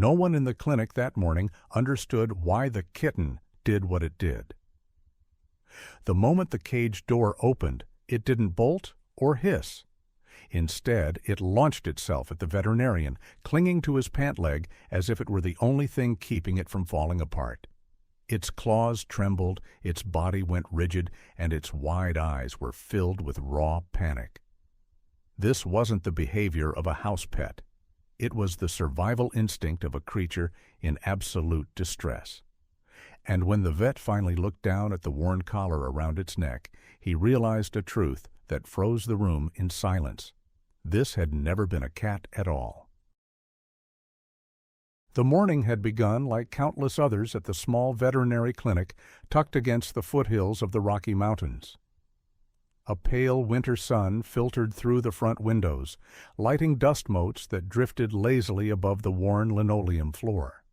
No one in the clinic that morning understood why the kitten did what it did. The moment the cage door opened, it didn't bolt or hiss. Instead, it launched itself at the veterinarian, clinging to his pant leg as if it were the only thing keeping it from falling apart. Its claws trembled, its body went rigid, and its wide eyes were filled with raw panic. This wasn't the behavior of a house pet. It was the survival instinct of a creature in absolute distress. And when the vet finally looked down at the worn collar around its neck, he realized a truth that froze the room in silence. This had never been a cat at all. The morning had begun like countless others at the small veterinary clinic tucked against the foothills of the Rocky Mountains. A pale winter sun filtered through the front windows, lighting dust motes that drifted lazily above the worn linoleum floor.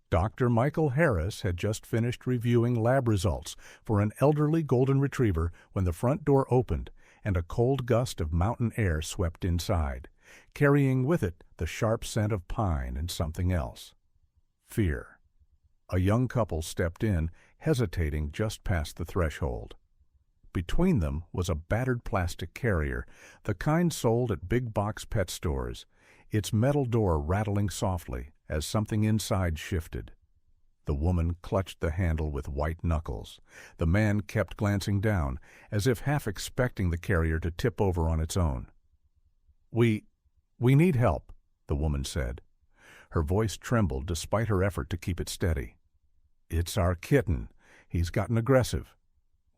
Dr. Michael Harris had just finished reviewing lab results for an elderly golden retriever when the front door opened and a cold gust of mountain air swept inside, carrying with it the sharp scent of pine and something else. Fear. A young couple stepped in, hesitating just past the threshold. Between them was a battered plastic carrier, the kind sold at big box pet stores, its metal door rattling softly as something inside shifted. The woman clutched the handle with white knuckles. The man kept glancing down, as if half expecting the carrier to tip over on its own. We need help," the woman said. Her voice trembled despite her effort to keep it steady. "It's our kitten. He's gotten aggressive.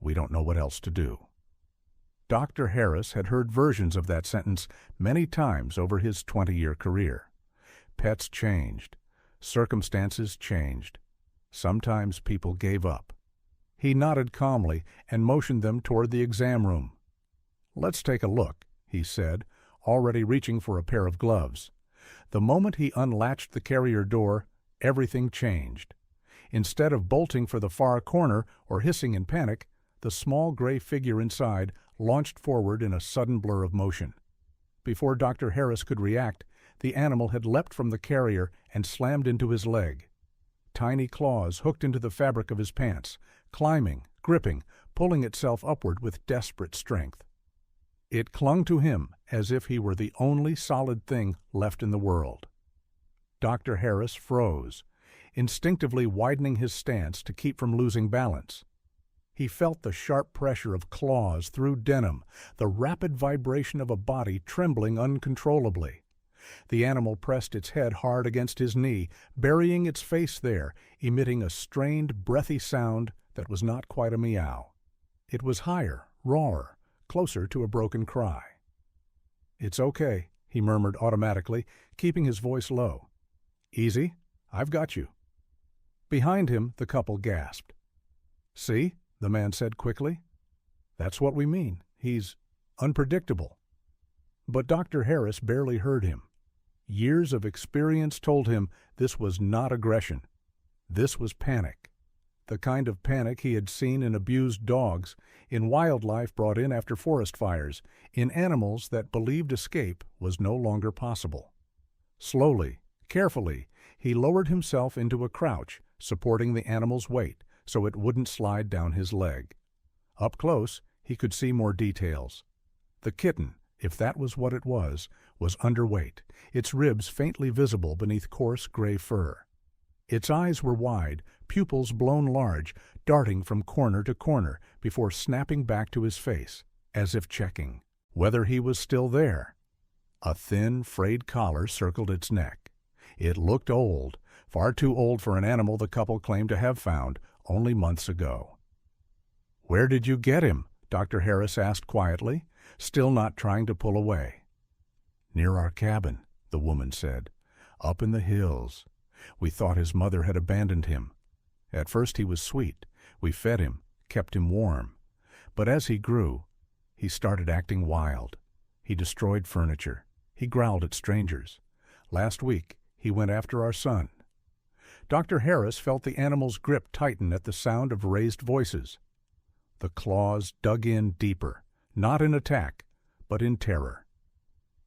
We don't know what else to do." Dr. Harris had heard versions of that sentence many times over his 20-year career. Pets changed. Circumstances changed. Sometimes people gave up. He nodded calmly and motioned them toward the exam room. "Let's take a look," he said, already reaching for a pair of gloves. The moment he unlatched the carrier door, everything changed. Instead of bolting for the far corner or hissing in panic, the small gray figure inside launched forward in a sudden blur of motion. Before Dr. Harris could react, the animal had leapt from the carrier and slammed into his leg. Tiny claws hooked into the fabric of his pants, climbing, gripping, pulling itself upward with desperate strength. It clung to him as if he were the only solid thing left in the world. Dr. Harris froze, instinctively widening his stance to keep from losing balance. He felt the sharp pressure of claws through denim, the rapid vibration of a body trembling uncontrollably. The animal pressed its head hard against his knee, burying its face there, emitting a strained, breathy sound that was not quite a meow. It was higher, rawer, closer to a broken cry. "It's okay," he murmured automatically, keeping his voice low. "Easy, I've got you." Behind him, the couple gasped. "See?" the man said quickly. "That's what we mean. He's unpredictable." But Dr. Harris barely heard him. Years of experience told him this was not aggression. This was panic. The kind of panic he had seen in abused dogs, in wildlife brought in after forest fires, in animals that believed escape was no longer possible. Slowly, carefully, he lowered himself into a crouch, supporting the animal's weight so it wouldn't slide down his leg. Up close, he could see more details. The kitten, if that was what it was underweight, its ribs faintly visible beneath coarse gray fur. Its eyes were wide, pupils blown large, darting from corner to corner before snapping back to his face, as if checking whether he was still there. A thin, frayed collar circled its neck. It looked old, far too old for an animal the couple claimed to have found only months ago. "Where did you get him?" Dr. Harris asked quietly, still not trying to pull away. "Near our cabin," the woman said. "Up in the hills. We thought his mother had abandoned him. At first he was sweet. We fed him, kept him warm. But as he grew, he started acting wild. He destroyed furniture. He growled at strangers. Last week, he went after our son." Dr. Harris felt the animal's grip tighten at the sound of raised voices. The claws dug in deeper, not in attack, but in terror.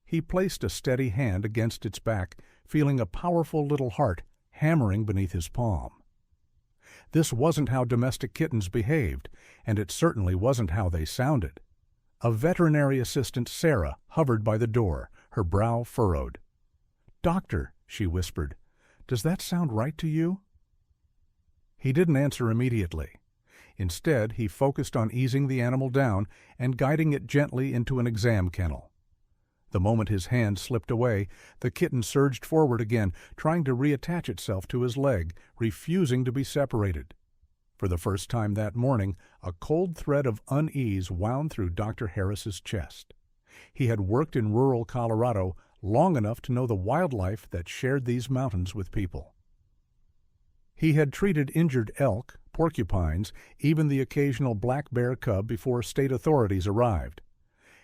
He placed a steady hand against its back, feeling a powerful little heart hammering beneath his palm. This wasn't how domestic kittens behaved, and it certainly wasn't how they sounded. A veterinary assistant, Sarah, hovered by the door, her brow furrowed. "Doctor," she whispered, "does that sound right to you?" He didn't answer immediately. Instead, he focused on easing the animal down and guiding it gently into an exam kennel. The moment his hand slipped away, the kitten surged forward again, trying to reattach itself to his leg, refusing to be separated. For the first time that morning, a cold thread of unease wound through Dr. Harris's chest. He had worked in rural Colorado long enough to know the wildlife that shared these mountains with people. He had treated injured elk, porcupines, even the occasional black bear cub before state authorities arrived.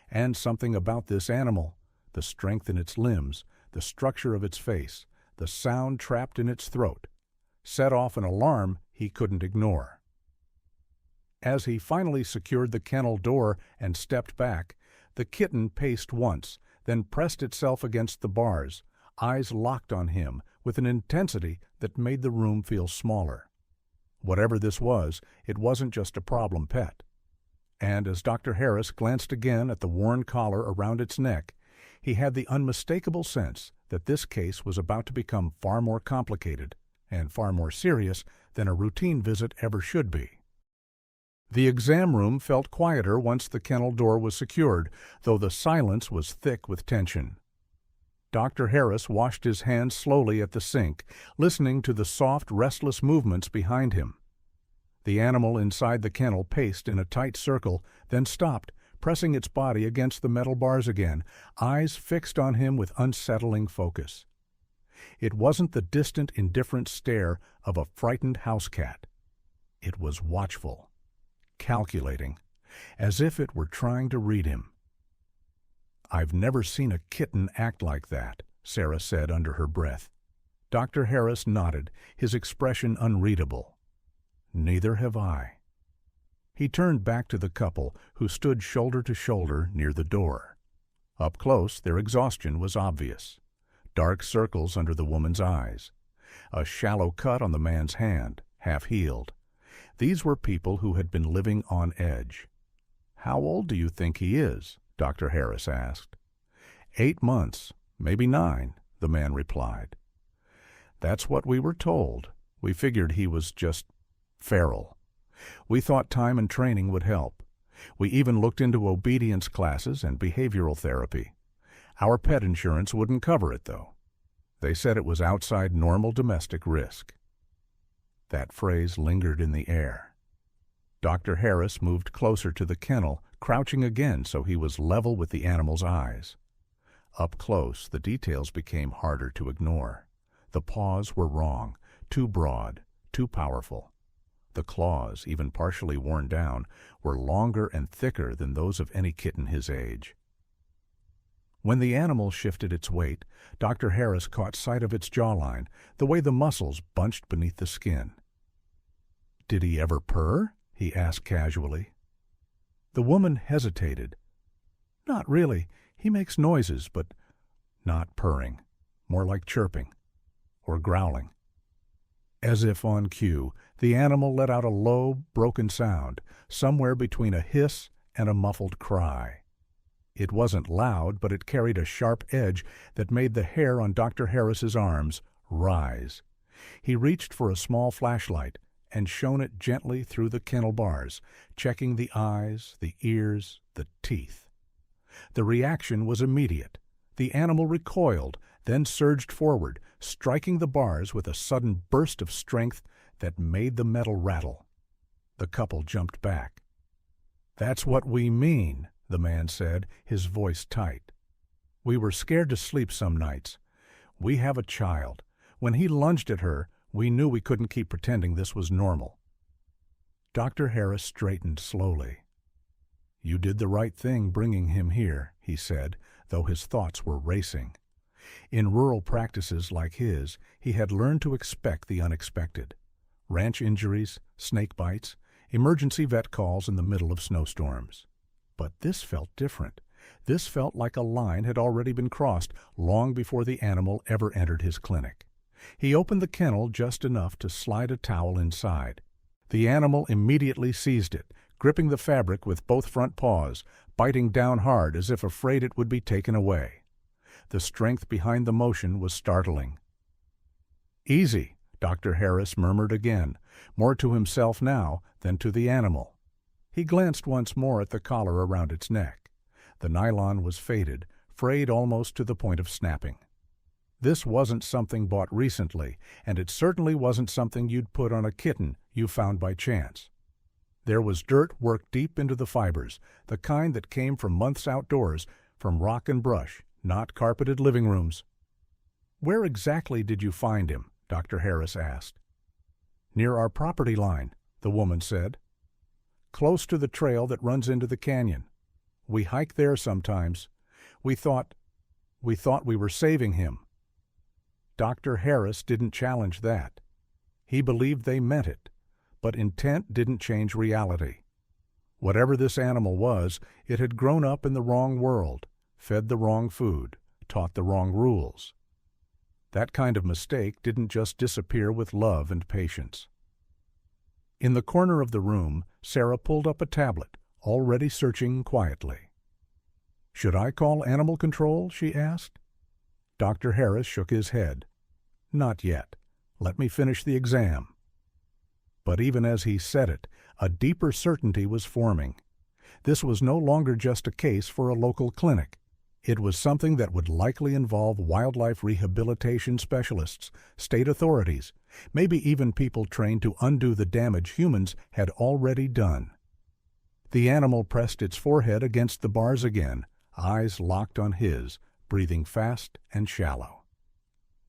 And something about this animal, the strength in its limbs, the structure of its face, the sound trapped in its throat, set off an alarm he couldn't ignore. As he finally secured the kennel door and stepped back, the kitten paced once, then pressed itself against the bars, eyes locked on him with an intensity that made the room feel smaller. Whatever this was, it wasn't just a problem pet. And as Dr. Harris glanced again at the worn collar around its neck, he had the unmistakable sense that this case was about to become far more complicated and far more serious than a routine visit ever should be. The exam room felt quieter once the kennel door was secured, though the silence was thick with tension. Dr. Harris washed his hands slowly at the sink, listening to the soft, restless movements behind him. The animal inside the kennel paced in a tight circle, then stopped, pressing its body against the metal bars again, eyes fixed on him with unsettling focus. It wasn't the distant, indifferent stare of a frightened house cat. It was watchful, calculating, as if it were trying to read him. "I've never seen a kitten act like that," Sarah said under her breath. Dr. Harris nodded, his expression unreadable. "Neither have I." He turned back to the couple, who stood shoulder to shoulder near the door. Up close, their exhaustion was obvious. Dark circles under the woman's eyes. A shallow cut on the man's hand, half healed. These were people who had been living on edge. "How old do you think he is?" Dr. Harris asked. 8 months, maybe 9, the man replied. "That's what we were told. We figured he was just feral. We thought time and training would help. We even looked into obedience classes and behavioral therapy. Our pet insurance wouldn't cover it, though. They said it was outside normal domestic risk." That phrase lingered in the air. Dr. Harris moved closer to the kennel, crouching again so he was level with the animal's eyes. Up close, the details became harder to ignore. The paws were wrong, too broad, too powerful. The claws, even partially worn down, were longer and thicker than those of any kitten his age. When the animal shifted its weight, Dr. Harris caught sight of its jawline, the way the muscles bunched beneath the skin. "Did he ever purr?" he asked casually. The woman hesitated. "Not really. He makes noises, but not purring. More like chirping. Or growling." As if on cue, the animal let out a low, broken sound, somewhere between a hiss and a muffled cry. It wasn't loud, but it carried a sharp edge that made the hair on Dr. Harris's arms rise. He reached for a small flashlight and shone it gently through the kennel bars, checking the eyes, the ears, the teeth. The reaction was immediate. The animal recoiled, then surged forward, striking the bars with a sudden burst of strength that made the metal rattle. The couple jumped back. "That's what we mean," the man said, his voice tight. "We were scared to sleep some nights. We have a child. When he lunged at her, we knew we couldn't keep pretending this was normal." Dr. Harris straightened slowly. "You did the right thing bringing him here," he said, though his thoughts were racing. In rural practices like his, he had learned to expect the unexpected. Ranch injuries, snake bites, emergency vet calls in the middle of snowstorms. But this felt different. This felt like a line had already been crossed long before the animal ever entered his clinic. He opened the kennel just enough to slide a towel inside. The animal immediately seized it, gripping the fabric with both front paws, biting down hard as if afraid it would be taken away. The strength behind the motion was startling. "Easy," Dr. Harris murmured again, more to himself now than to the animal. He glanced once more at the collar around its neck. The nylon was faded, frayed almost to the point of snapping. This wasn't something bought recently, and it certainly wasn't something you'd put on a kitten you found by chance. There was dirt worked deep into the fibers, the kind that came from months outdoors, from rock and brush, not carpeted living rooms. "Where exactly did you find him?" Dr. Harris asked. "Near our property line," the woman said. "Close to the trail that runs into the canyon. We hike there sometimes. We thought we were saving him." Dr. Harris didn't challenge that. He believed they meant it, but intent didn't change reality. Whatever this animal was, it had grown up in the wrong world, fed the wrong food, taught the wrong rules. That kind of mistake didn't just disappear with love and patience. In the corner of the room, Sarah pulled up a tablet, already searching quietly. "Should I call animal control?" she asked. Dr. Harris shook his head. "Not yet. Let me finish the exam." But even as he said it, a deeper certainty was forming. This was no longer just a case for a local clinic. It was something that would likely involve wildlife rehabilitation specialists, state authorities, maybe even people trained to undo the damage humans had already done. The animal pressed its forehead against the bars again, eyes locked on his, breathing fast and shallow.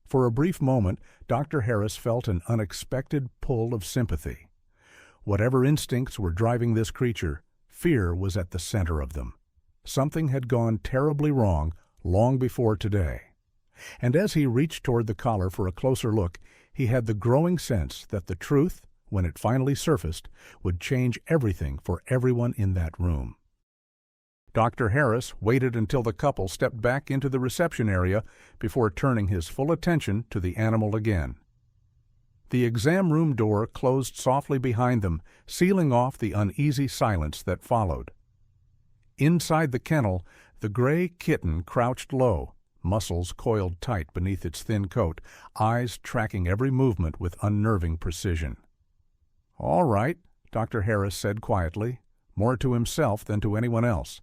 For a brief moment, Dr. Harris felt an unexpected pull of sympathy. Whatever instincts were driving this creature, fear was at the center of them. Something had gone terribly wrong long before today. And as he reached toward the collar for a closer look, he had the growing sense that the truth, when it finally surfaced, would change everything for everyone in that room. Dr. Harris waited until the couple stepped back into the reception area before turning his full attention to the animal again. The exam room door closed softly behind them, sealing off the uneasy silence that followed. Inside the kennel, the gray kitten crouched low, muscles coiled tight beneath its thin coat, eyes tracking every movement with unnerving precision. "All right," Dr. Harris said quietly, more to himself than to anyone else.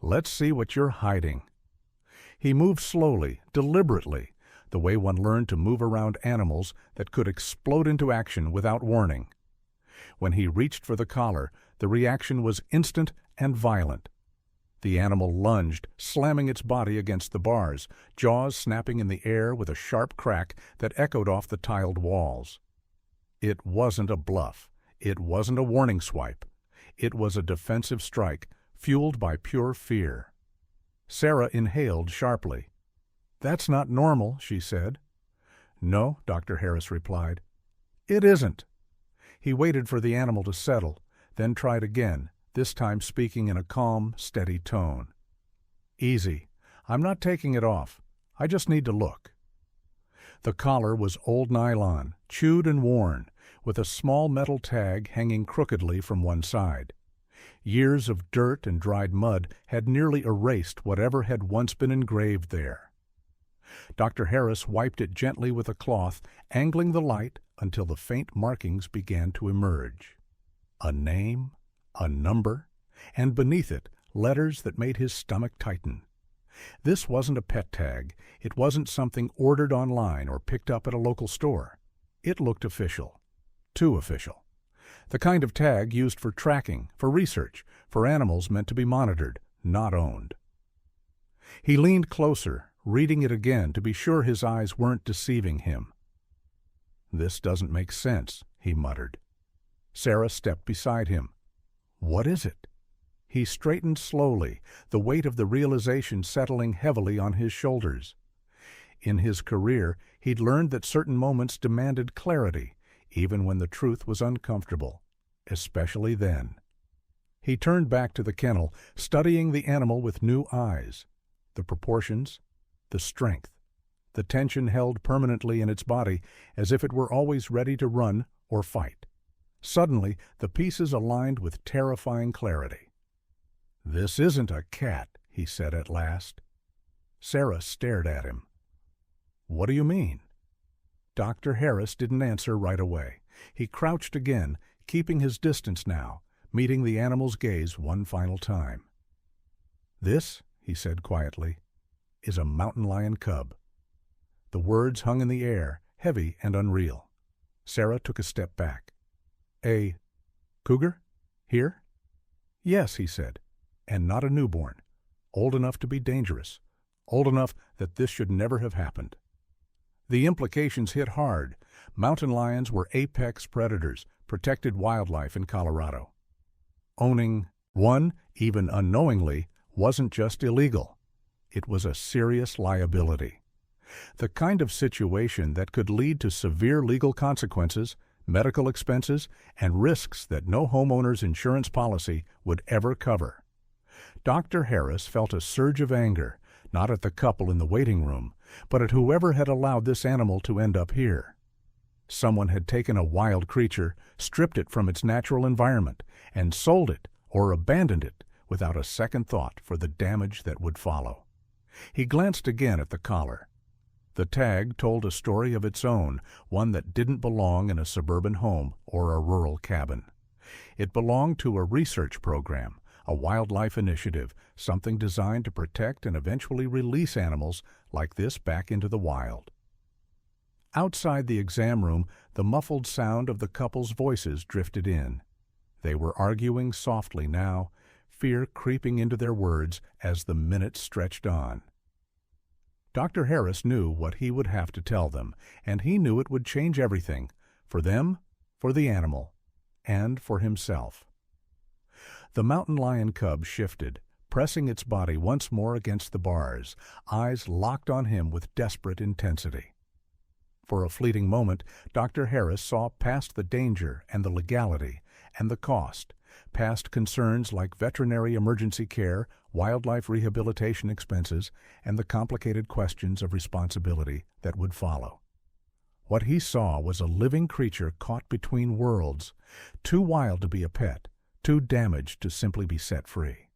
"Let's see what you're hiding." He moved slowly, deliberately, the way one learned to move around animals that could explode into action without warning. When he reached for the collar, the reaction was instant and violent. The animal lunged, slamming its body against the bars, jaws snapping in the air with a sharp crack that echoed off the tiled walls. It wasn't a bluff. It wasn't a warning swipe. It was a defensive strike, fueled by pure fear. Sarah inhaled sharply. "That's not normal," she said. "No," Dr. Harris replied. "It isn't." He waited for the animal to settle, then tried again, this time speaking in a calm, steady tone. "Easy. I'm not taking it off. I just need to look." The collar was old nylon, chewed and worn, with a small metal tag hanging crookedly from one side. Years of dirt and dried mud had nearly erased whatever had once been engraved there. Dr. Harris wiped it gently with a cloth, angling the light until the faint markings began to emerge. A name, a number, and beneath it, letters that made his stomach tighten. This wasn't a pet tag. It wasn't something ordered online or picked up at a local store. It looked official. Too official. The kind of tag used for tracking, for research, for animals meant to be monitored, not owned. He leaned closer, reading it again to be sure his eyes weren't deceiving him. "This doesn't make sense," he muttered. Sarah stepped beside him. "What is it?" He straightened slowly, the weight of the realization settling heavily on his shoulders. In his career, he'd learned that certain moments demanded clarity, even when the truth was uncomfortable, especially then. He turned back to the kennel, studying the animal with new eyes. The proportions, the strength, the tension held permanently in its body as if it were always ready to run or fight. Suddenly, the pieces aligned with terrifying clarity. "This isn't a cat," he said at last. Sarah stared at him. "What do you mean?" Dr. Harris didn't answer right away. He crouched again, keeping his distance now, meeting the animal's gaze one final time. "This," he said quietly, "is a mountain lion cub." The words hung in the air, heavy and unreal. Sarah took a step back. "A cougar? Here?" "Yes," he said, "and not a newborn. Old enough to be dangerous. Old enough that this should never have happened." The implications hit hard. Mountain lions were apex predators, protected wildlife in Colorado. Owning one, even unknowingly, wasn't just illegal. It was a serious liability. The kind of situation that could lead to severe legal consequences, medical expenses, and risks that no homeowner's insurance policy would ever cover. Dr. Harris felt a surge of anger, not at the couple in the waiting room, but at whoever had allowed this animal to end up here. Someone had taken a wild creature, stripped it from its natural environment, and sold it or abandoned it without a second thought for the damage that would follow. He glanced again at the collar. The tag told a story of its own, one that didn't belong in a suburban home or a rural cabin. It belonged to a research program, a wildlife initiative, something designed to protect and eventually release animals like this back into the wild. Outside the exam room, the muffled sound of the couple's voices drifted in. They were arguing softly now, fear creeping into their words as the minutes stretched on. Dr. Harris knew what he would have to tell them, and he knew it would change everything, for them, for the animal, and for himself. The mountain lion cub shifted, pressing its body once more against the bars, eyes locked on him with desperate intensity. For a fleeting moment, Dr. Harris saw past the danger and the legality and the cost, past concerns like veterinary emergency care, wildlife rehabilitation expenses, and the complicated questions of responsibility that would follow. What he saw was a living creature caught between worlds, too wild to be a pet, too damaged to simply be set free.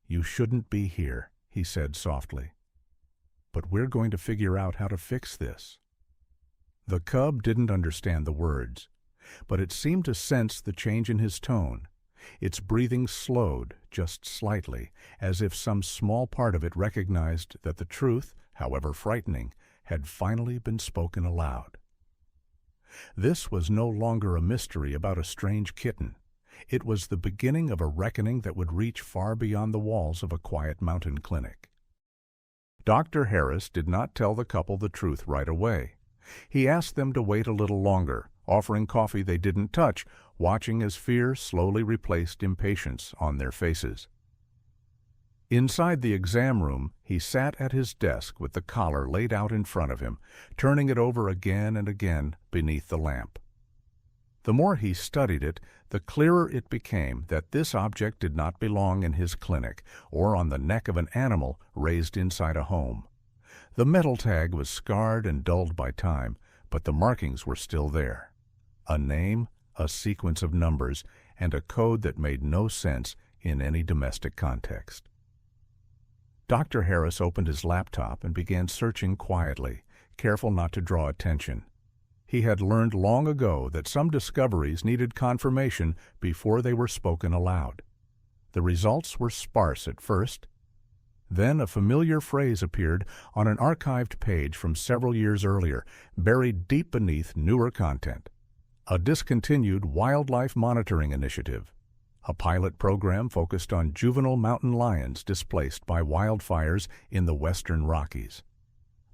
"You shouldn't be here," he said softly. "But we're going to figure out how to fix this." The cub didn't understand the words, but it seemed to sense the change in his tone. Its breathing slowed just slightly, as if some small part of it recognized that the truth, however frightening, had finally been spoken aloud. This was no longer a mystery about a strange kitten. It was the beginning of a reckoning that would reach far beyond the walls of a quiet mountain clinic. Dr. Harris did not tell the couple the truth right away. He asked them to wait a little longer, offering coffee they didn't touch, watching as fear slowly replaced impatience on their faces. Inside the exam room, he sat at his desk with the collar laid out in front of him, turning it over again and again beneath the lamp. The more he studied it, the clearer it became that this object did not belong in his clinic or on the neck of an animal raised inside a home. The metal tag was scarred and dulled by time, but the markings were still there. A name, a sequence of numbers, and a code that made no sense in any domestic context. Dr. Harris opened his laptop and began searching quietly, careful not to draw attention. He had learned long ago that some discoveries needed confirmation before they were spoken aloud. The results were sparse at first. Then a familiar phrase appeared on an archived page from several years earlier, buried deep beneath newer content. A discontinued wildlife monitoring initiative. A pilot program focused on juvenile mountain lions displaced by wildfires in the western Rockies.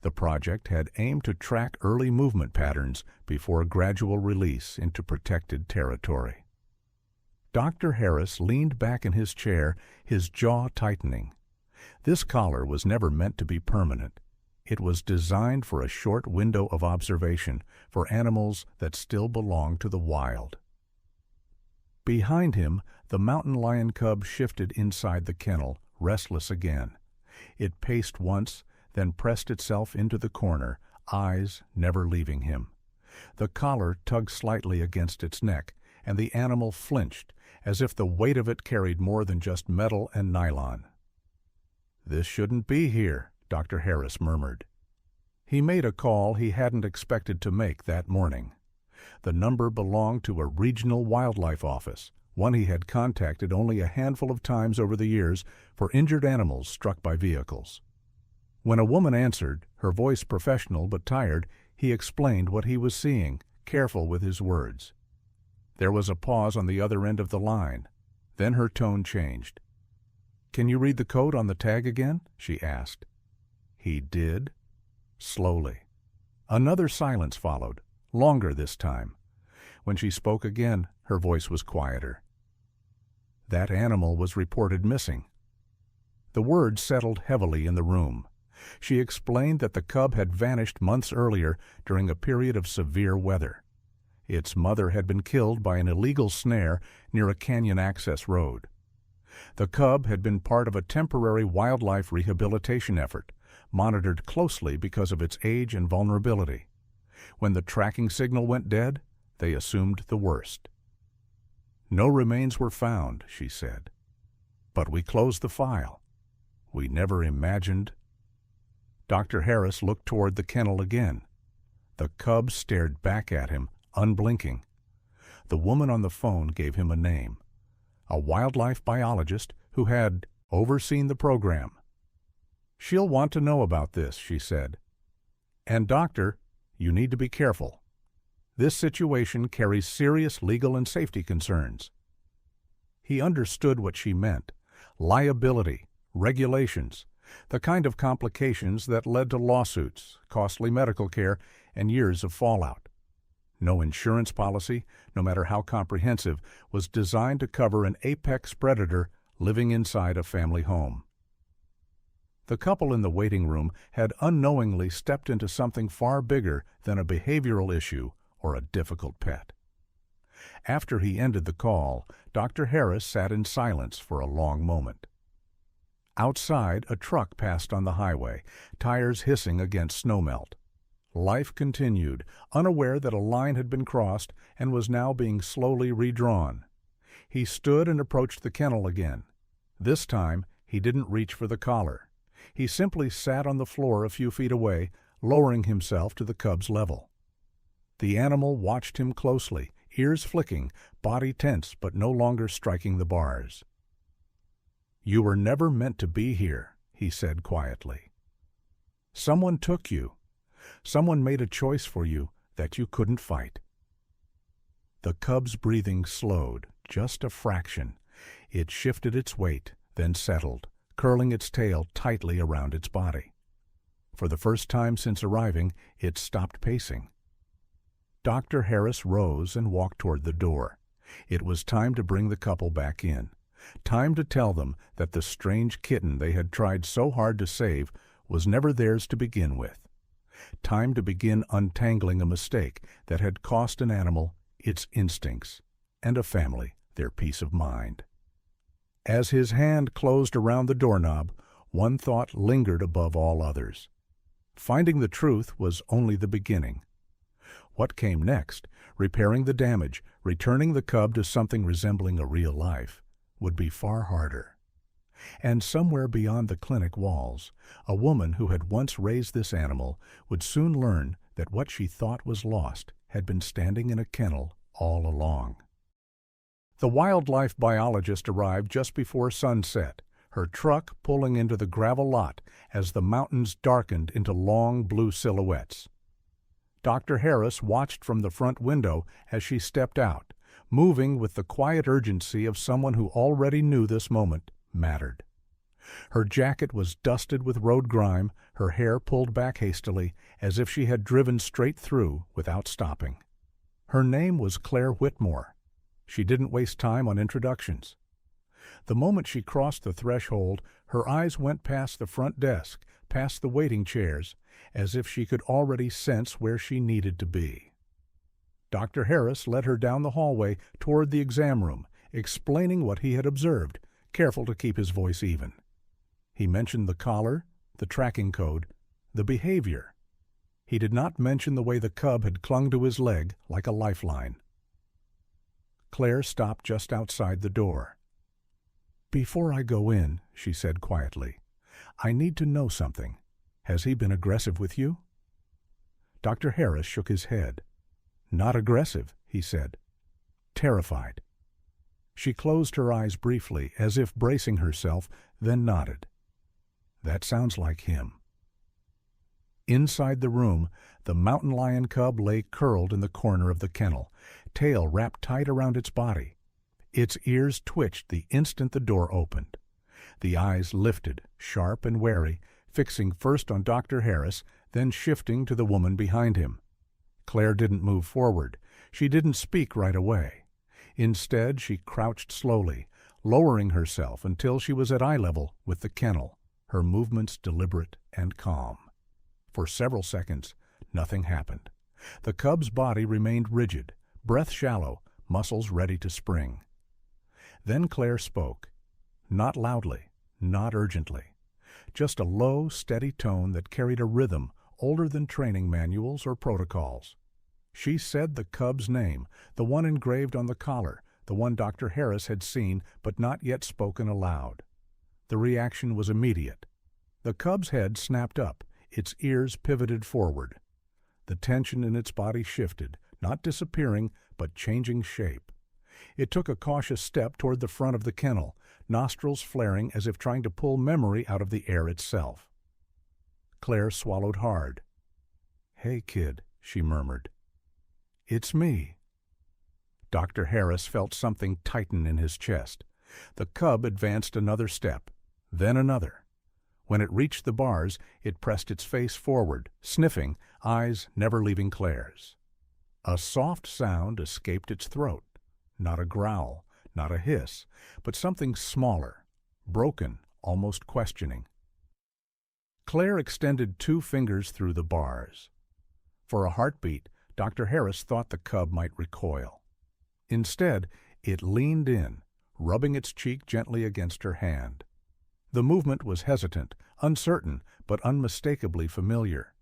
The project had aimed to track early movement patterns before gradual release into protected territory. Dr. Harris leaned back in his chair, his jaw tightening. This collar was never meant to be permanent. It was designed for a short window of observation for animals that still belong to the wild. Behind him, the mountain lion cub shifted inside the kennel, restless again. It paced once, then pressed itself into the corner, eyes never leaving him. The collar tugged slightly against its neck, and the animal flinched, as if the weight of it carried more than just metal and nylon. "This shouldn't be here," Dr. Harris murmured. He made a call he hadn't expected to make that morning. The number belonged to a regional wildlife office, one he had contacted only a handful of times over the years for injured animals struck by vehicles. When a woman answered, her voice professional but tired, he explained what he was seeing, careful with his words. There was a pause on the other end of the line. Then her tone changed. "Can you read the code on the tag again?" she asked. He did, slowly. Another silence followed, longer this time. When she spoke again, her voice was quieter. That animal was reported missing. The words settled heavily in the room. She explained that the cub had vanished months earlier during a period of severe weather. Its mother had been killed by an illegal snare near a canyon access road. The cub had been part of a temporary wildlife rehabilitation effort, monitored closely because of its age and vulnerability. When the tracking signal went dead, they assumed the worst. "No remains were found," she said. "But we closed the file. We never imagined—" Dr. Harris looked toward the kennel again. The cub stared back at him, unblinking. The woman on the phone gave him a name. A wildlife biologist who had overseen the program. "She'll want to know about this," she said. "And doctor, you need to be careful. This situation carries serious legal and safety concerns." He understood what she meant. Liability, regulations, the kind of complications that led to lawsuits, costly medical care, and years of fallout. No insurance policy, no matter how comprehensive, was designed to cover an apex predator living inside a family home. The couple in the waiting room had unknowingly stepped into something far bigger than a behavioral issue or a difficult pet. After he ended the call, Dr. Harris sat in silence for a long moment. Outside, a truck passed on the highway, tires hissing against snowmelt. Life continued, unaware that a line had been crossed and was now being slowly redrawn. He stood and approached the kennel again. This time, he didn't reach for the collar. He simply sat on the floor a few feet away, lowering himself to the cub's level. The animal watched him closely, ears flicking, body tense but no longer striking the bars. "You were never meant to be here," he said quietly. "Someone took you. Someone made a choice for you that you couldn't fight." The cub's breathing slowed, just a fraction. It shifted its weight, then settled, curling its tail tightly around its body. For the first time since arriving, it stopped pacing. Dr. Harris rose and walked toward the door. It was time to bring the couple back in. Time to tell them that the strange kitten they had tried so hard to save was never theirs to begin with. Time to begin untangling a mistake that had cost an animal its instincts and a family their peace of mind. As his hand closed around the doorknob, one thought lingered above all others. Finding the truth was only the beginning. What came next, repairing the damage, returning the cub to something resembling a real life, would be far harder. And somewhere beyond the clinic walls, a woman who had once raised this animal would soon learn that what she thought was lost had been standing in a kennel all along. The wildlife biologist arrived just before sunset, her truck pulling into the gravel lot as the mountains darkened into long blue silhouettes. Dr. Harris watched from the front window as she stepped out, moving with the quiet urgency of someone who already knew this moment mattered. Her jacket was dusted with road grime, her hair pulled back hastily, as if she had driven straight through without stopping. Her name was Claire Whitmore. She didn't waste time on introductions. The moment she crossed the threshold, her eyes went past the front desk, past the waiting chairs, as if she could already sense where she needed to be. Dr. Harris led her down the hallway toward the exam room, explaining what he had observed, careful to keep his voice even. He mentioned the collar, the tracking code, the behavior. He did not mention the way the cub had clung to his leg like a lifeline. Claire stopped just outside the door. "Before I go in," she said quietly, "I need to know something. Has he been aggressive with you?" Dr. Harris shook his head. "Not aggressive," he said. "Terrified." She closed her eyes briefly, as if bracing herself, then nodded. "That sounds like him." Inside the room, the mountain lion cub lay curled in the corner of the kennel, tail wrapped tight around its body. Its ears twitched the instant the door opened. The eyes lifted, sharp and wary, fixing first on Dr. Harris, then shifting to the woman behind him. Claire didn't move forward. She didn't speak right away. Instead, she crouched slowly, lowering herself until she was at eye level with the kennel, her movements deliberate and calm. For several seconds, nothing happened. The cub's body remained rigid, breath shallow, muscles ready to spring. Then Claire spoke. Not loudly, not urgently. Just a low, steady tone that carried a rhythm older than training manuals or protocols. She said the cub's name, the one engraved on the collar, the one Dr. Harris had seen but not yet spoken aloud. The reaction was immediate. The cub's head snapped up, its ears pivoted forward. The tension in its body shifted, not disappearing, but changing shape. It took a cautious step toward the front of the kennel, nostrils flaring as if trying to pull memory out of the air itself. Claire swallowed hard. "Hey, kid," she murmured. "It's me." Dr. Harris felt something tighten in his chest. The cub advanced another step, then another. When it reached the bars, it pressed its face forward, sniffing, eyes never leaving Claire's. A soft sound escaped its throat. Not a growl, not a hiss, but something smaller, broken, almost questioning. Claire extended 2 fingers through the bars. For a heartbeat, Dr. Harris thought the cub might recoil. Instead, it leaned in, rubbing its cheek gently against her hand. The movement was hesitant, uncertain, but unmistakably familiar.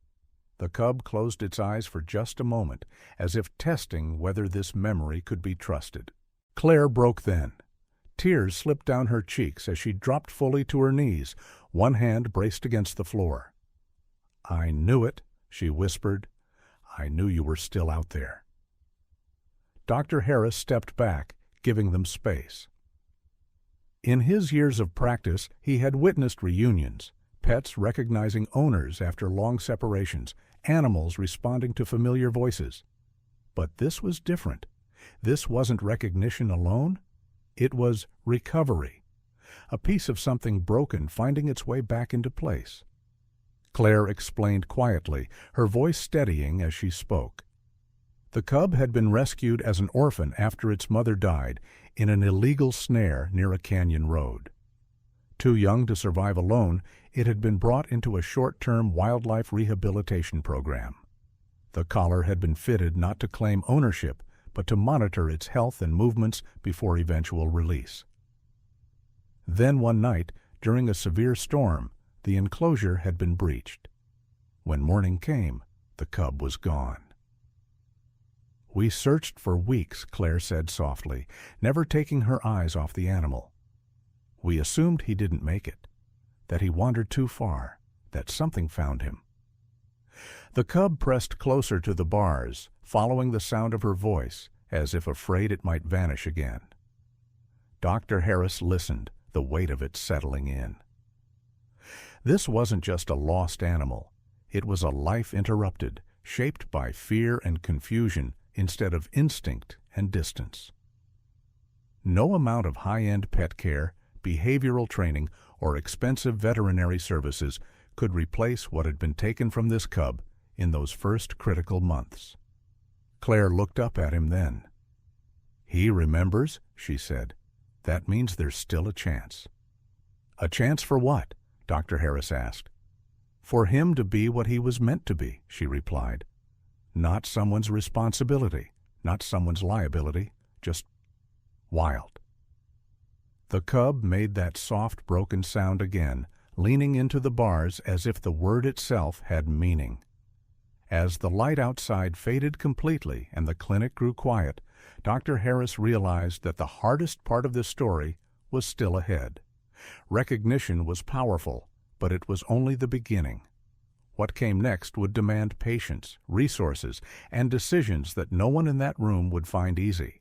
The cub closed its eyes for just a moment, as if testing whether this memory could be trusted. Claire broke then. Tears slipped down her cheeks as she dropped fully to her knees, one hand braced against the floor. "I knew it," she whispered. "I knew you were still out there." Dr. Harris stepped back, giving them space. In his years of practice, he had witnessed reunions, pets recognizing owners after long separations, animals responding to familiar voices. But this was different. This wasn't recognition alone. It was recovery, a piece of something broken finding its way back into place. Claire explained quietly, her voice steadying as she spoke. The cub had been rescued as an orphan after its mother died in an illegal snare near a canyon road. Too young to survive alone, it had been brought into a short-term wildlife rehabilitation program. The collar had been fitted not to claim ownership, but to monitor its health and movements before eventual release. Then one night, during a severe storm, the enclosure had been breached. When morning came, the cub was gone. "We searched for weeks," Claire said softly, never taking her eyes off the animal. "We assumed he didn't make it, that he wandered too far, that something found him." The cub pressed closer to the bars, following the sound of her voice, as if afraid it might vanish again. Dr. Harris listened, the weight of it settling in. This wasn't just a lost animal. It was a life interrupted, shaped by fear and confusion instead of instinct and distance. No amount of high-end pet care, behavioral training, or expensive veterinary services could replace what had been taken from this cub in those first critical months. Claire looked up at him then. "He remembers," she said. "That means there's still a chance." "A chance for what?" Dr. Harris asked. "For him to be what he was meant to be," she replied. "Not someone's responsibility, not someone's liability, just wild." The cub made that soft, broken sound again, leaning into the bars as if the word itself had meaning. As the light outside faded completely and the clinic grew quiet, Dr. Harris realized that the hardest part of this story was still ahead. Recognition was powerful, but it was only the beginning. What came next would demand patience, resources, and decisions that no one in that room would find easy.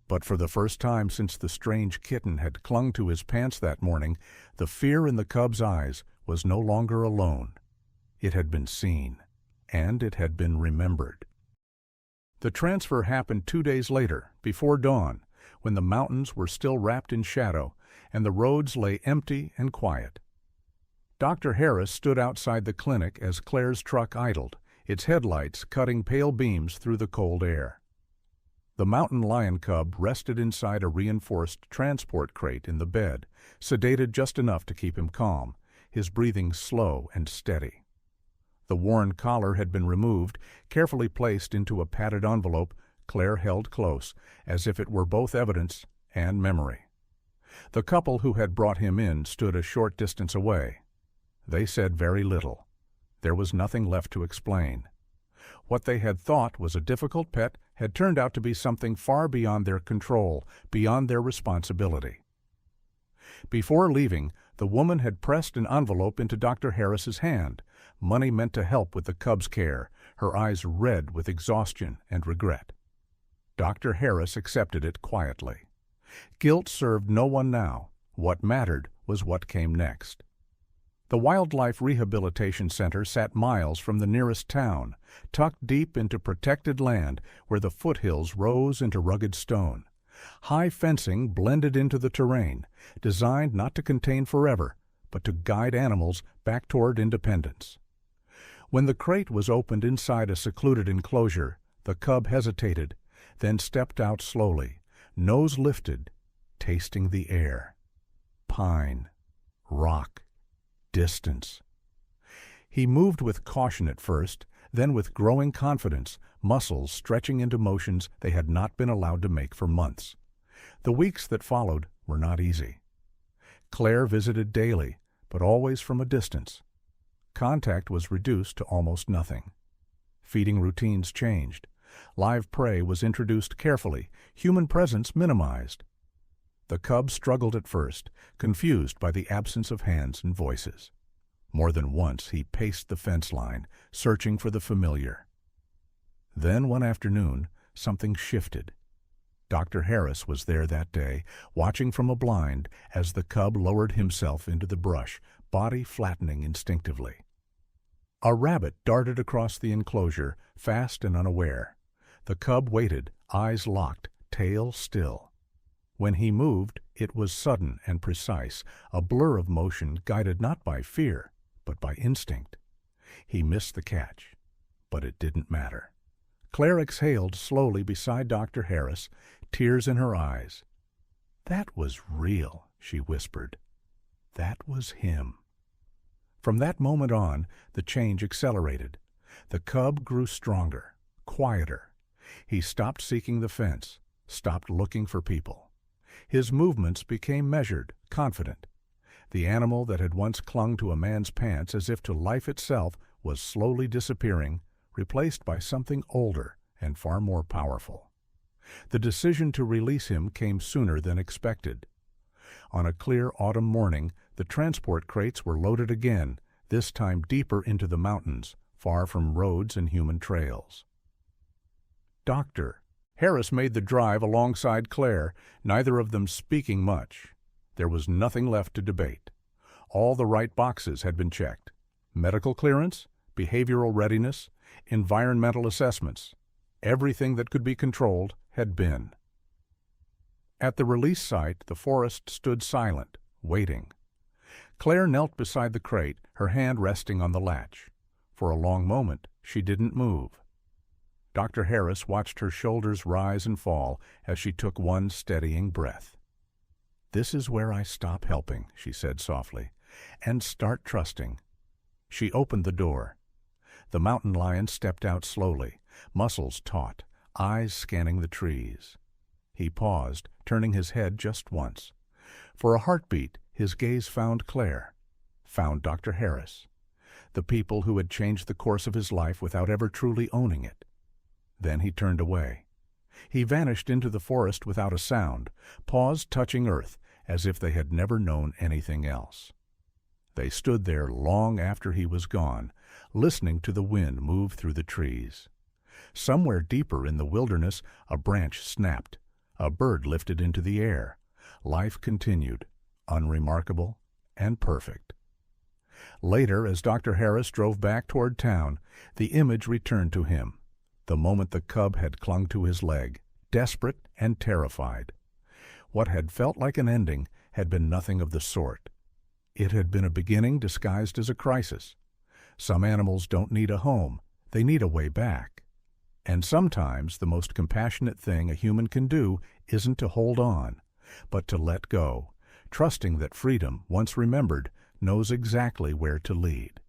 But for the first time since the strange kitten had clung to his pants that morning, the fear in the cub's eyes was no longer alone. It had been seen, and it had been remembered. The transfer happened 2 days later, before dawn, when the mountains were still wrapped in shadow and the roads lay empty and quiet. Dr. Harris stood outside the clinic as Claire's truck idled, its headlights cutting pale beams through the cold air. The mountain lion cub rested inside a reinforced transport crate in the bed, sedated just enough to keep him calm, his breathing slow and steady. The worn collar had been removed, carefully placed into a padded envelope Claire held close, as if it were both evidence and memory. The couple who had brought him in stood a short distance away. They said very little. There was nothing left to explain. What they had thought was a difficult pet had turned out to be something far beyond their control, beyond their responsibility. Before leaving, the woman had pressed an envelope into Dr. Harris's hand, money meant to help with the cub's care, her eyes red with exhaustion and regret. Dr. Harris accepted it quietly. Guilt served no one now. What mattered was what came next. The Wildlife Rehabilitation Center sat miles from the nearest town, tucked deep into protected land where the foothills rose into rugged stone. High fencing blended into the terrain, designed not to contain forever, but to guide animals back toward independence. When the crate was opened inside a secluded enclosure, the cub hesitated, then stepped out slowly, nose lifted, tasting the air. Pine, rock, distance. He moved with caution at first, then with growing confidence, muscles stretching into motions they had not been allowed to make for months. The weeks that followed were not easy. Claire visited daily, but always from a distance. Contact was reduced to almost nothing. Feeding routines changed. Live prey was introduced carefully, human presence minimized. The cub struggled at first, confused by the absence of hands and voices. More than once he paced the fence line, searching for the familiar. Then one afternoon, something shifted. Dr. Harris was there that day, watching from a blind as the cub lowered himself into the brush, body flattening instinctively. A rabbit darted across the enclosure, fast and unaware. The cub waited, eyes locked, tail still. When he moved, it was sudden and precise, a blur of motion guided not by fear, but by instinct. He missed the catch, but it didn't matter. Claire exhaled slowly beside Dr. Harris, tears in her eyes. "That was real," she whispered. "That was him." From that moment on, the change accelerated. The cub grew stronger, quieter. He stopped seeking the fence, stopped looking for people. His movements became measured, confident. The animal that had once clung to a man's pants as if to life itself was slowly disappearing, replaced by something older and far more powerful. The decision to release him came sooner than expected. On a clear autumn morning, the transport crates were loaded again, this time deeper into the mountains, far from roads and human trails. "Doctor." Harris made the drive alongside Claire, neither of them speaking much. There was nothing left to debate. All the right boxes had been checked. Medical clearance, behavioral readiness, environmental assessments. Everything that could be controlled had been. At the release site, the forest stood silent, waiting. Claire knelt beside the crate, her hand resting on the latch. For a long moment, she didn't move. Dr. Harris watched her shoulders rise and fall as she took one steadying breath. "This is where I stop helping," she said softly, "and start trusting." She opened the door. The mountain lion stepped out slowly, muscles taut, eyes scanning the trees. He paused, turning his head just once. For a heartbeat, his gaze found Claire, found Dr. Harris, the people who had changed the course of his life without ever truly owning it. Then he turned away. He vanished into the forest without a sound, paws touching earth as if they had never known anything else. They stood there long after he was gone, listening to the wind move through the trees. Somewhere deeper in the wilderness, a branch snapped. A bird lifted into the air. Life continued, unremarkable and perfect. Later, as Dr. Harris drove back toward town, the image returned to him. The moment the cub had clung to his leg, desperate and terrified. What had felt like an ending had been nothing of the sort. It had been a beginning disguised as a crisis. Some animals don't need a home, they need a way back. And sometimes the most compassionate thing a human can do isn't to hold on, but to let go, trusting that freedom, once remembered, knows exactly where to lead.